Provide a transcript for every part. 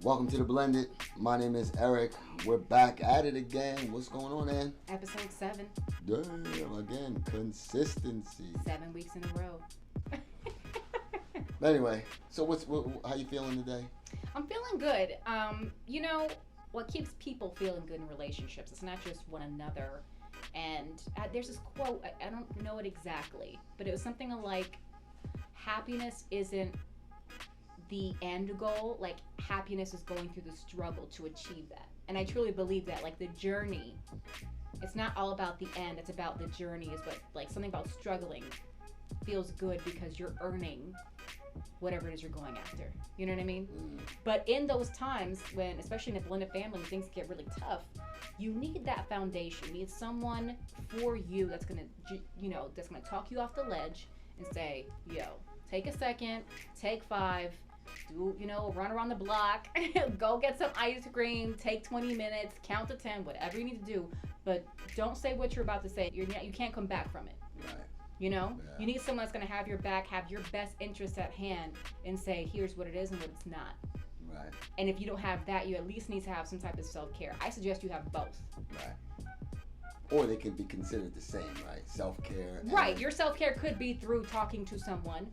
Welcome to the Blended. My name is Eric. We're back at it again. What's going on, Ann? Episode 7. Damn, again, consistency. 7 weeks in a row. But anyway, so how you feeling today? I'm feeling good. You know, what keeps people feeling good in relationships, it's not just one another. And there's this quote, I don't know it exactly, but it was something like, happiness isn't the end goal. Like, happiness is going through the struggle to achieve that. And I truly believe that, like, the journey, it's not all about the end, it's about the journey. Is what, like, something about struggling feels good because you're earning whatever it is you're going after. You know what I mean? But in those times when, especially in a blended family, when things get really tough, you need that foundation. You need someone for you that's gonna, that's gonna talk you off the ledge and say, yo, take a second, take 5, run around the block, go get some ice cream, take 20 minutes, count to 10, whatever you need to do, but don't say what you're about to say. You can't come back from it. Right. You need someone that's going to have your back, have your best interests at hand, and say, here's what it is and what it's not. Right. And if you don't have that, you at least need to have some type of self-care. I suggest you have both. Right. Or they can be considered the same, right? Self-care. Right. Your self-care could be through talking to someone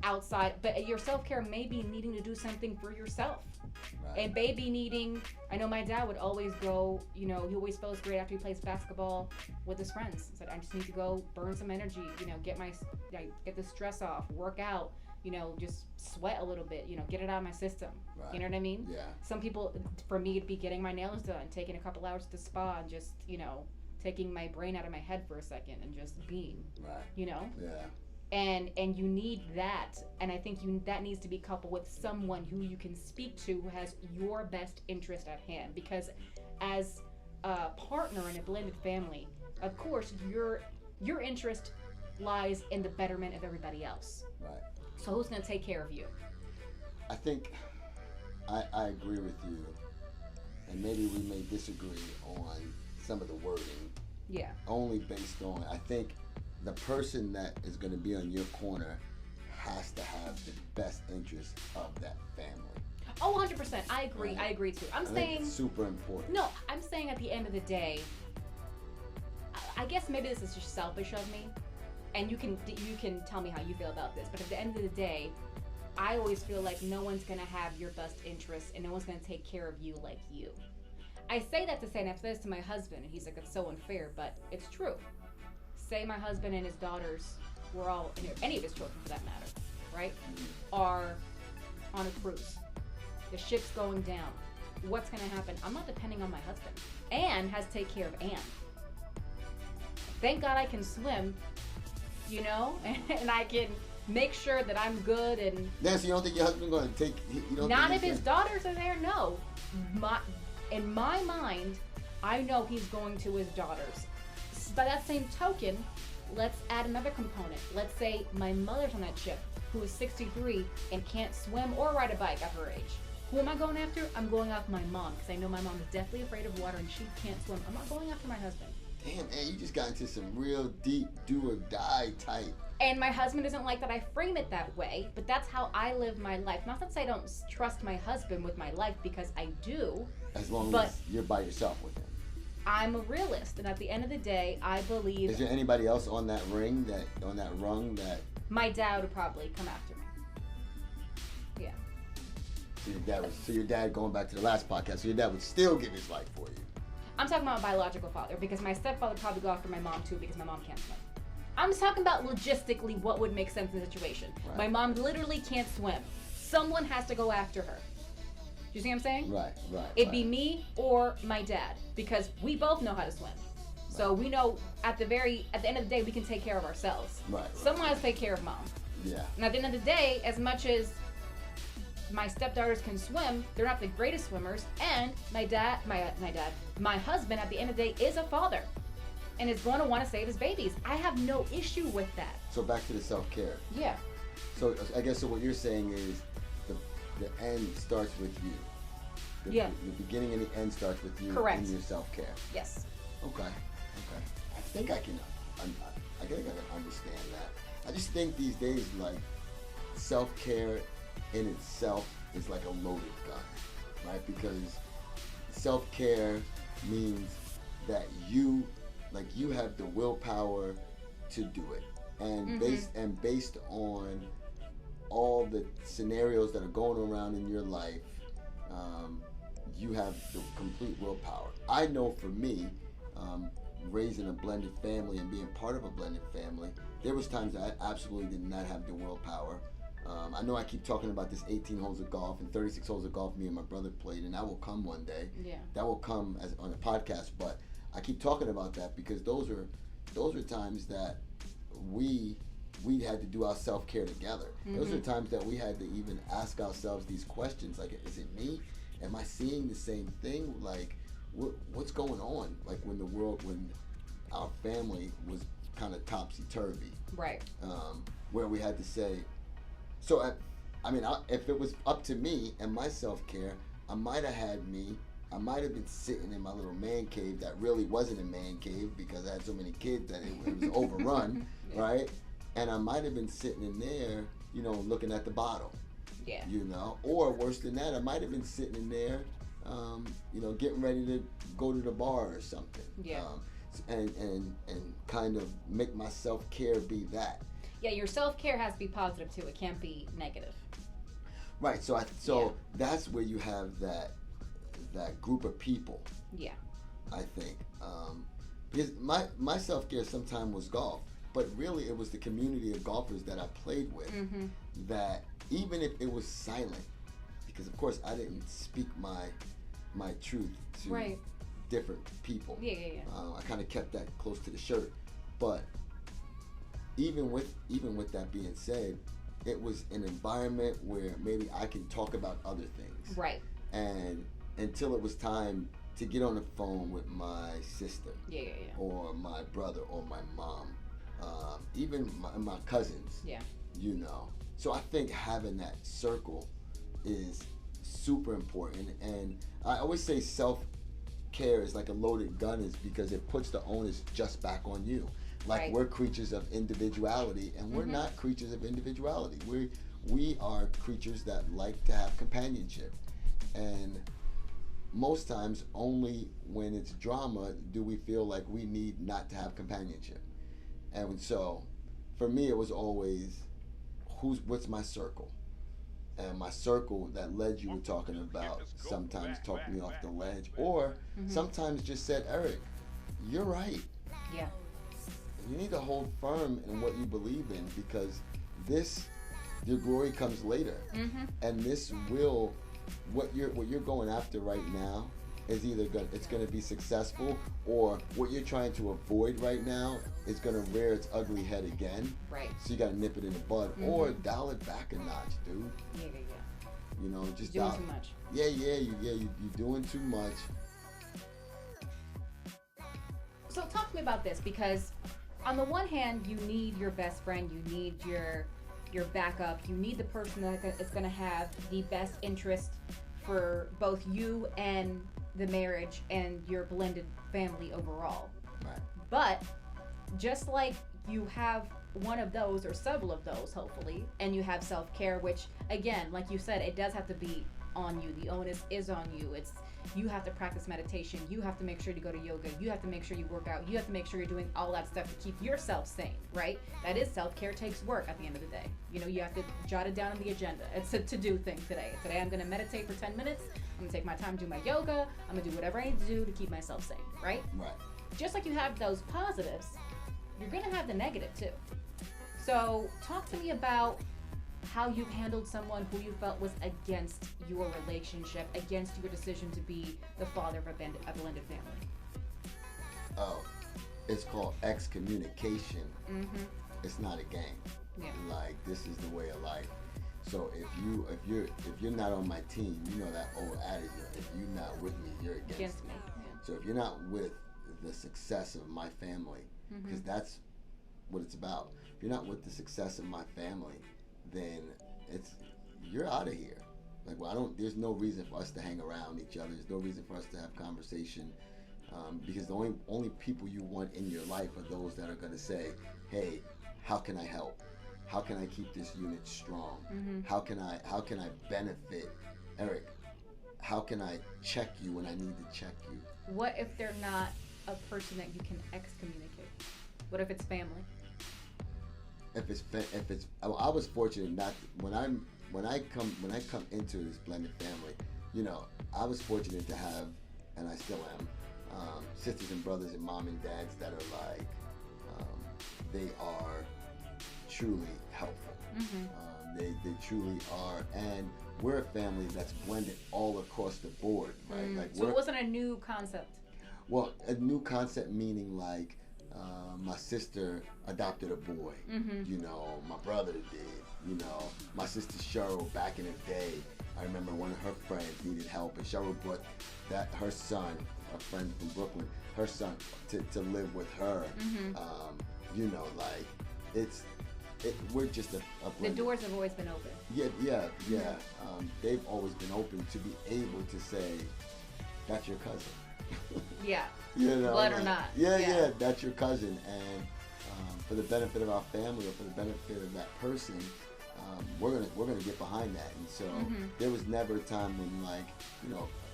outside, but your self-care may be needing to do something for yourself. Right. And maybe needing, I know my dad would always go, he always feels great after he plays basketball with his friends. He said, I just need to go burn some energy, get the stress off, work out, just sweat a little bit, get it out of my system. Right. You know what I mean? Yeah. Some people, for me, it'd be getting my nails done, taking a couple hours at the spa and just, taking my brain out of my head for a second and just being, right. Yeah. And you need that, and I think that needs to be coupled with someone who you can speak to who has your best interest at hand. Because as a partner in a blended family, of course, your interest lies in the betterment of everybody else. Right. So who's going to take care of you? I think I agree with you, and maybe we may disagree on some of the wording. Yeah. Only based on, I think, the person that is going to be on your corner has to have the best interest of that family. Oh, 100%. I agree. Right. I agree too. I think it's super important. No, I'm saying at the end of the day, I guess maybe this is just selfish of me, and you can tell me how you feel about this, but at the end of the day, I always feel like no one's going to have your best interests and no one's going to take care of you like you. I say that to say, and I've said this to my husband, and he's like, it's so unfair, but it's true. Say my husband and his daughters, or any of his children for that matter, right, are on a cruise. The ship's going down. What's going to happen? I'm not depending on my husband. Anne has to take care of Anne. Thank God I can swim, and I can make sure that I'm good. And Nancy, you don't think your husband's going to take? Not if his daughters are there. No, in my mind, I know he's going to his daughters. By that same token, let's add another component. Let's say my mother's on that ship, who is 63 and can't swim or ride a bike at her age. Who am I going after? I'm going after my mom, because I know my mom is deathly afraid of water and she can't swim. I'm not going after my husband. Damn, man, you just got into some real deep do or die type. And my husband doesn't like that I frame it that way, but that's how I live my life. Not to say I don't trust my husband with my life, because I do. As long as you're by yourself with him. I'm a realist, and at the end of the day, I believe... Is there anybody else on that rung that... My dad would probably come after me. Yeah. So your dad, going back to the last podcast, so your dad would still give his life for you. I'm talking about my biological father, because my stepfather would probably go after my mom too, because my mom can't swim. I'm just talking about logistically what would make sense in the situation. Right. My mom literally can't swim. Someone has to go after her. You see what I'm saying? Right. It'd be me or my dad, because we both know how to swim. Right. So we know at the end of the day, we can take care of ourselves. Right. Someone has to take care of mom. Yeah. And at the end of the day, as much as my stepdaughters can swim, they're not the greatest swimmers, and my husband at the end of the day is a father and is going to want to save his babies. I have no issue with that. So back to the self-care. Yeah. So I guess what you're saying is the end starts with you. The beginning and the end starts with you. Correct. In your self-care. Yes. Okay. I think I can understand that. I just think these days, like, self-care in itself is like a loaded gun, right? Because self-care means that you have the willpower to do it, and based on all the scenarios that are going around in your life, you have the complete willpower. I know for me, raising a blended family and being part of a blended family, there was times that I absolutely did not have the willpower. I know I keep talking about this 18 holes of golf and 36 holes of golf me and my brother played, and that will come one day. Yeah. That will come as on a podcast, but I keep talking about that because those are times that we had to do our self-care together. Those are times that we had to even ask ourselves these questions, like, is it me? Am I seeing the same thing? Like, what's going on? Like, when our family was kind of topsy-turvy. Right. Where we had to say, if it was up to me and my self-care, I might have been sitting in my little man cave that really wasn't a man cave because I had so many kids that it was overrun, yeah. Right? And I might have been sitting in there, looking at the bottle. Yeah. Or worse than that, I might have been sitting in there, getting ready to go to the bar or something. Yeah. And kind of make my self-care be that. Yeah, your self-care has to be positive too. It can't be negative. Right. So that's where you have that group of people. Yeah. I think because my self-care sometimes was golf, but really it was the community of golfers that I played with that even if it was silent, because of course I didn't speak my truth to different people. Yeah. I kind of kept that close to the shirt, but even with that being said, it was an environment where maybe I can talk about other things. Right. And until it was time to get on the phone with my sister. Yeah. Or my brother or my mom. Even my cousins. Yeah. So I think having that circle is super important. And I always say self-care is like a loaded gun, is because it puts the onus just back on you. Like, we're creatures of individuality, and we're not creatures of individuality. We are creatures that like to have companionship. And most times, only when it's drama do we feel like we need not to have companionship. And so, for me, it was always, what's my circle? And my circle, that ledge you were talking about, sometimes talked me off the ledge, or sometimes just said, Eric, you're right. Yeah. You need to hold firm in what you believe in, because your glory comes later. And what you're going after right now is either it's going to be successful, or what you're trying to avoid right now is going to rear its ugly head again. Right. So you got to nip it in the bud, or dial it back a notch, dude. Yeah. Just doing too much. Yeah. You're doing too much. So talk to me about this, because on the one hand, you need your best friend, you need your backup, you need the person that is going to have the best interest for both you and the marriage and your blended family overall. Right. But just like you have one of those, or several of those, hopefully, and you have self-care, which, again, like you said, it does have to be on you. The onus is on you. You have to practice meditation. You have to make sure to go to yoga. You have to make sure you work out. You have to make sure you're doing all that stuff to keep yourself sane, right? That is self-care. Takes work at the end of the day. You have to jot it down on the agenda. It's a to-do thing today. Today I'm going to meditate for 10 minutes. I'm going to take my time to do my yoga. I'm going to do whatever I need to do to keep myself sane, right? Right. Just like you have those positives, you're going to have the negative too. So talk to me about how you've handled someone who you felt was against your relationship, against your decision to be the father of a blended family. Oh, it's called excommunication. It's not a game. Yeah. Like, this is the way of life. So if you're not on my team, that old adage, if you're not with me, you're against me. Yeah. So if you're not with the success of my family, because that's what it's about. If you're not with the success of my family, then you're out of here. Like, there's no reason for us to hang around each other. There's no reason for us to have conversation, because the only people you want in your life are those that are going to say, hey, how can I help? how can I keep this unit strong? Mm-hmm. How can I benefit Eric? How can I check you when I need to check you? What if they're not a person that you can excommunicate? What if it's family? If it's I was fortunate not when I come into this blended family, I was fortunate to have, and I still am, sisters and brothers and mom and dads that are like, they are truly helpful. Mm-hmm. They truly are, and we're a family that's blended all across the board, right? So it wasn't a new concept. Well, a new concept meaning like, my sister adopted a boy. Mm-hmm. My brother did. My sister Cheryl, back in the day, I remember one of her friends needed help, and Cheryl brought her son, a friend from Brooklyn, her son to live with her. Mm-hmm. We're just a the doors have always been open. Yeah. They've always been open to be able to say, that's your cousin. Yeah. Blood or not. Yeah, that's your cousin, and for the benefit of our family or for the benefit of that person, we're gonna get behind that. And so there was never a time when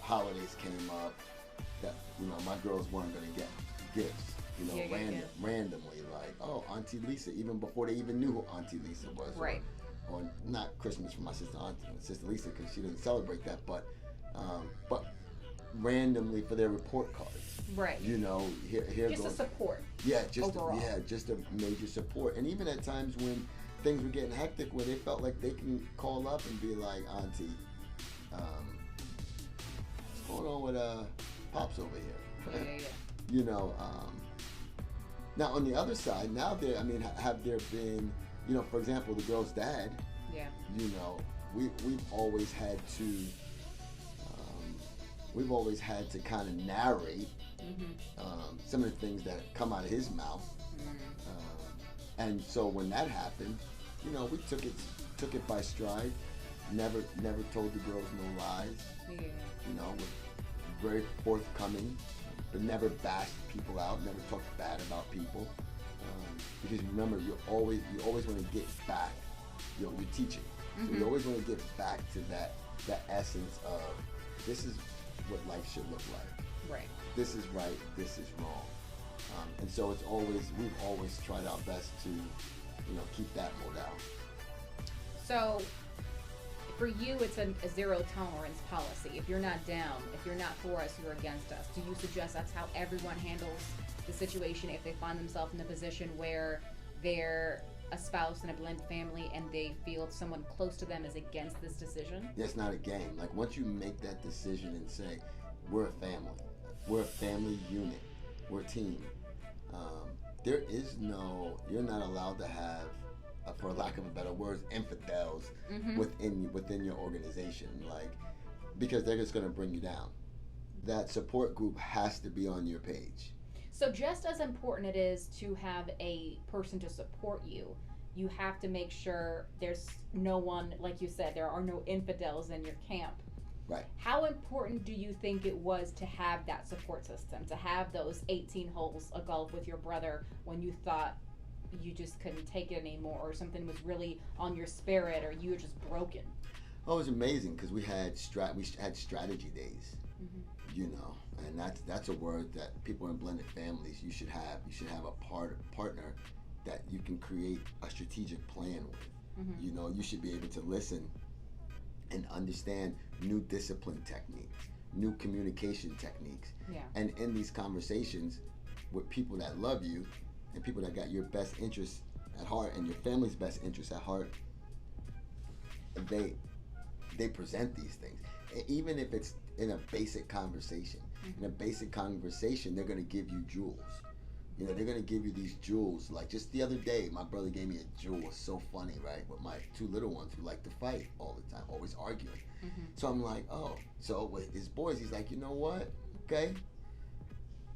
holidays came up that my girls weren't gonna get gifts. Randomly, like, oh, Auntie Lisa, even before they even knew who Auntie Lisa was. Right. Or not Christmas for my sister Lisa, because she doesn't celebrate that, but randomly for their report cards. Right. Here just goes a support. Yeah, just overall. just a major support. And even at times when things were getting hectic, where they felt like they can call up and be like, Auntie, what's going on with Pops over here? Yeah. Now on the other side, have there been, for example, the girl's dad? Yeah. We've always had to kind of narrate some of the things that come out of his mouth, and so when that happened, we took it by stride. Never told the girls no lies. Yeah. We're very forthcoming, but never bashed people out. Never talked bad about people, because remember, you always want to get back. You're teaching, so you always want to get back to that essence of, this is what life should look like. Right. This is right. This is wrong. And so we've always tried our best to, keep that modal. So, for you, it's a zero tolerance policy. If you're not down, if you're not for us, you're against us. Do you suggest that's how everyone handles the situation if they find themselves in a position where they're a spouse in a blended family and they feel someone close to them is against this decision? It's not a game. Like, once you make that decision and say, we're a family, we're a family unit, we're a team, you're not allowed to have, for lack of a better word, infidels within your organization, because they're just going to bring you down. That support group has to be on your page. So just as important it is to have a person to support you, you have to make sure there's no one, like you said, there are no infidels in your camp. Right. How important do you think it was to have that support system, to have those 18 holes of golf with your brother when you thought you just couldn't take it anymore, or something was really on your spirit, or you were just broken? Oh, it was amazing, because we had strategy days. And that's a word that people in blended families, you should have a partner that you can create a strategic plan with. You should be able to listen and understand new discipline techniques, new communication techniques. Yeah. And in these conversations with people that love you and people that got your best interests at heart and your family's best interests at heart, they present these things. Even if it's in a basic conversation. In a basic conversation, they're going to give you jewels. They're going to give you these jewels. Like just the other day, my brother gave me a jewel. It's so funny, right? With my two little ones who like to fight all the time, always arguing. So I'm like, oh. So with his boys, he's like, you know what? Okay,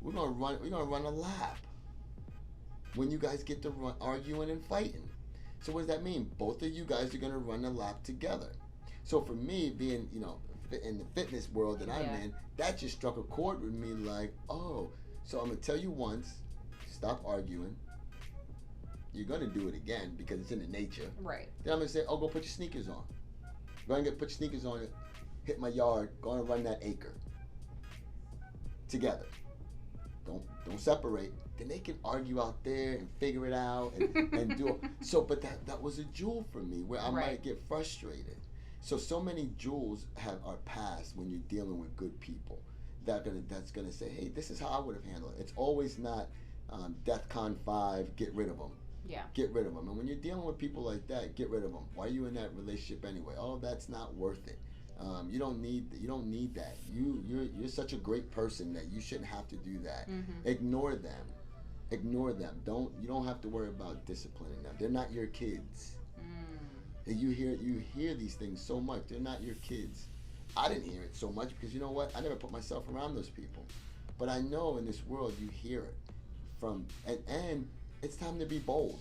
we're gonna run a lap when you guys get to arguing and fighting. So what does that mean? Both of you guys are gonna run a lap together. So for me, being in the fitness world that I'm in, that just struck a chord with me. Like, oh, so I'm gonna tell you once, stop arguing. you're gonna do it again because it's in the nature. Right. Then I'm gonna say, oh, go put your sneakers on. Go and put your sneakers on. Hit my yard. Go and run that acre. Together. Don't separate. Then they can argue out there and figure it out and do it. So, but that was a jewel for me where I might get frustrated. So many jewels are passed when you're dealing with good people. That's gonna say, hey, this is how I would have handled it. It's always not DEFCON 5. Get rid of them. Yeah. Get rid of them. And when you're dealing with people like that, get rid of them. Why are you in that relationship anyway? Oh, that's not worth it. You don't need that. You're such a great person that you shouldn't have to do that. Mm-hmm. Ignore them. You don't have to worry about disciplining them. They're not your kids. And you hear these things so much. They're not your kids. I didn't hear it so much because you know what? I never put myself around those people. But I know in this world you hear it and it's time to be bold.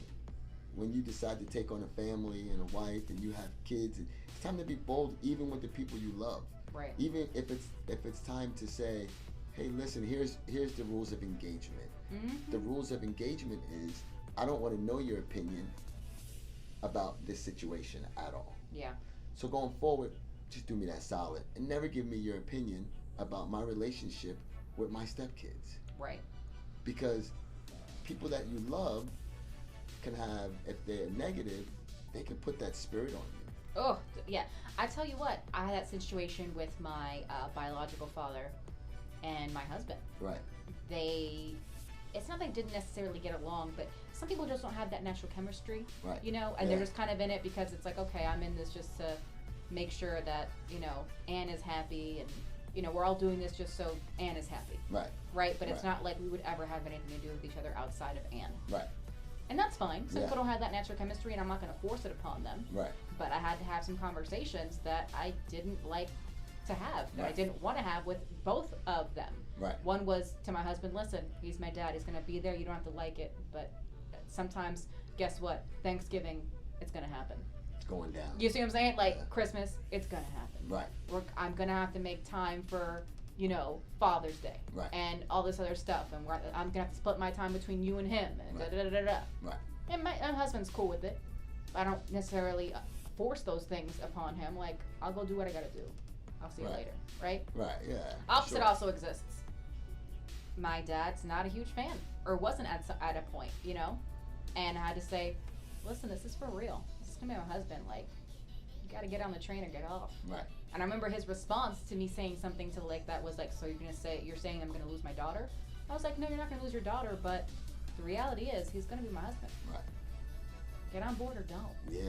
When you decide to take on a family and a wife and you have kids, it's time to be bold even with the people you love. Right. Even if it's time to say, hey, listen, here's the rules of engagement. Mm-hmm. The rules of engagement is I don't want to know your opinion about this situation at all. Yeah. So going forward, just do me that solid and never give me your opinion about my relationship with my stepkids. Right. Because people that you love can have, if they're negative, they can put that spirit on you. Oh, yeah. I tell you what, I had that situation with my biological father and my husband. Right. It's not they didn't necessarily get along, but some people just don't have that natural chemistry. Right. You know, and they're just kind of in it because it's like, okay, I'm in this just to make sure that, you know, Anne is happy and, you know, we're all doing this just so Anne is happy. Right. Right? But it's not like we would ever have anything to do with each other outside of Anne. Right. And that's fine. Some people don't have that natural chemistry, and I'm not going to force it upon them. Right. But I had to have some conversations that I didn't like to have, that I didn't want to have with both of them. Right. One was to my husband, listen, he's my dad. He's going to be there. You don't have to like it. But sometimes, guess what? Thanksgiving, it's going to happen. It's going down. You see what I'm saying? Like Christmas, it's going to happen. Right. I'm going to have to make time for, you know, Father's Day. Right. And all this other stuff. And I'm going to have to split my time between you and him. And da-da-da-da-da. Right. And my husband's cool with it. I don't necessarily force those things upon him. Like, I'll go do what I got to do. I'll see you later. Right? Right, yeah. Opposite also exists. My dad's not a huge fan, or wasn't at a point, you know? And I had to say, listen, this is for real. This is going to be my husband. Like, you got to get on the train or get off. Right. And I remember his response to me saying something to like that was like, so you're saying I'm going to lose my daughter? I was like, no, you're not going to lose your daughter, but the reality is he's going to be my husband. Right. Get on board or don't. Yeah.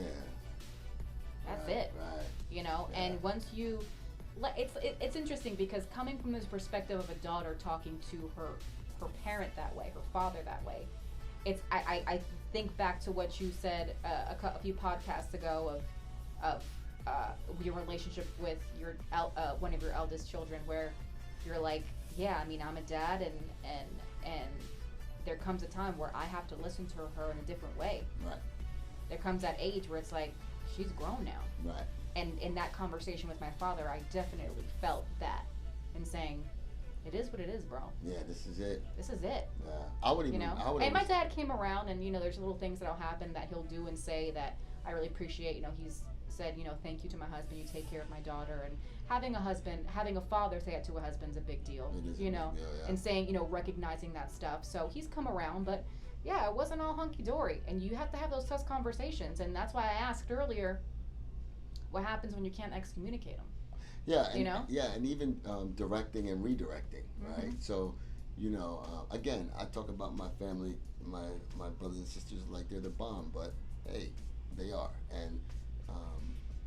That's it. Right. You know, and once you, it's interesting because coming from this perspective of a daughter talking to her parent that way, her father that way, I think back to what you said a few podcasts ago of your relationship with your one of your eldest children, where you're like, yeah, I mean, I'm a dad, and there comes a time where I have to listen to her in a different way. Right. There comes that age where it's like, she's grown now. Right. And in that conversation with my father, I definitely felt that and saying, it is what it is, bro. Yeah, this is it. This is it. Yeah. I would even, you know? And my dad came around, and, you know, there's little things that'll happen that he'll do and say that I really appreciate. You know, he's said, you know, thank you to my husband, you take care of my daughter. And having a father say that to a husband's a big deal. It is you know, a big deal, yeah. And saying, you know, recognizing that stuff. So he's come around, but yeah, it wasn't all hunky-dory. And you have to have those tough conversations. And that's why I asked earlier, what happens when you can't excommunicate them? Yeah, and, you know? Yeah, and even directing and redirecting, right? Mm-hmm. So, you know, again, I talk about my family, my brothers and sisters like they're the bomb, but hey, they are. And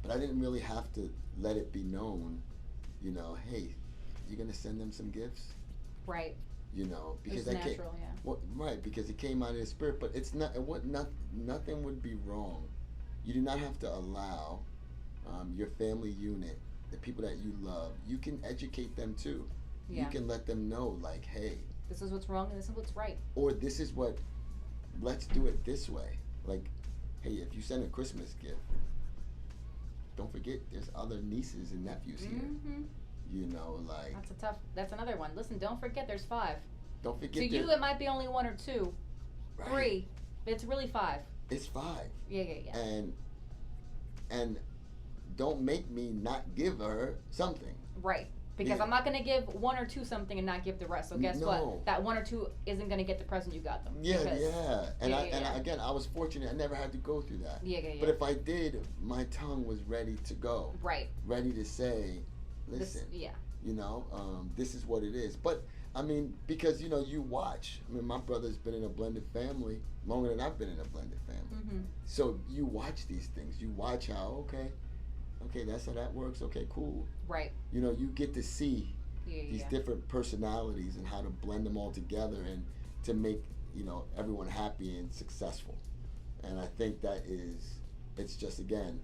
but I didn't really have to let it be known, you know, hey, you're gonna send them some gifts, right? You know, because it's natural, yeah. Well, right, because it came out of the spirit, but it's not. Nothing would be wrong. You do not have to allow your family unit, the people that you love. You can educate them too. Yeah. You can let them know, like, hey, this is what's wrong and this is what's right. Or this is what. Let's do it this way. Like, hey, if you send a Christmas gift, don't forget there's other nieces and nephews here. You know, like that's another one. Listen, don't forget there's 5. Don't forget to you it might be only 1 or 2, right. 3, but it's really 5. it's 5. Yeah. And don't make me not give her something. Right. Because Yeah. I'm not gonna give 1 or 2 something and not give the rest. So guess what? That 1 or 2 isn't gonna get the present you got them. Yeah, because, yeah. And again, I was fortunate. I never had to go through that. Yeah. But if I did, my tongue was ready to go. Right. Ready to say, listen. You know, this is what it is. But I mean, because you watch. I mean, my brother's been in a blended family longer than I've been in a blended family. Mm-hmm. So you watch these things. You watch how okay, that's how that works. Okay, cool. Right. You get to see these different personalities and how to blend them all together and to make everyone happy and successful. And I think that it's just again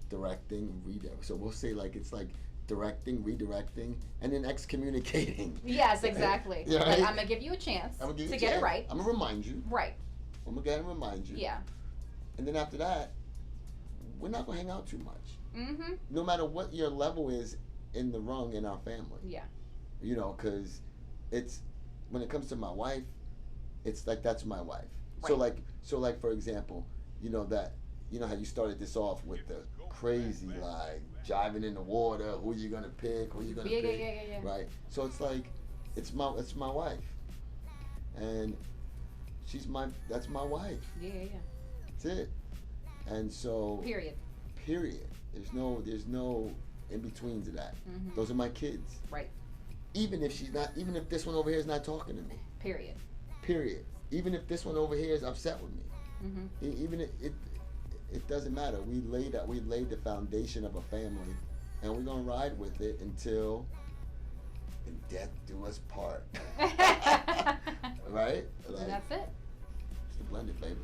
directing, so we'll say it's like directing, redirecting, and then excommunicating. Yes, exactly. Yeah, right? Like, I'm gonna give you a chance to get it right. I'm gonna remind you. Right. I'm gonna go ahead and remind you. Yeah. And then after that, we're not gonna hang out too much. Mm-hmm. No matter what your level is in the rung in our family. Yeah. Because it's when it comes to my wife, it's like that's my wife. Right. So like for example, that how you started this off with the crazy jiving in the water, who you gonna pick, Yeah. right? So it's like it's my wife, and that's my wife. Yeah. That's it. And so Period. There's no in between to that. Mm-hmm. Those are my kids. Right. Even if this one over here is not talking to me. Period. Even if this one over here is upset with me. Mm-hmm. Even it doesn't matter. We laid the foundation of a family, and we're gonna ride with it until death do us part. Right? And that's it. It's the blended flavor.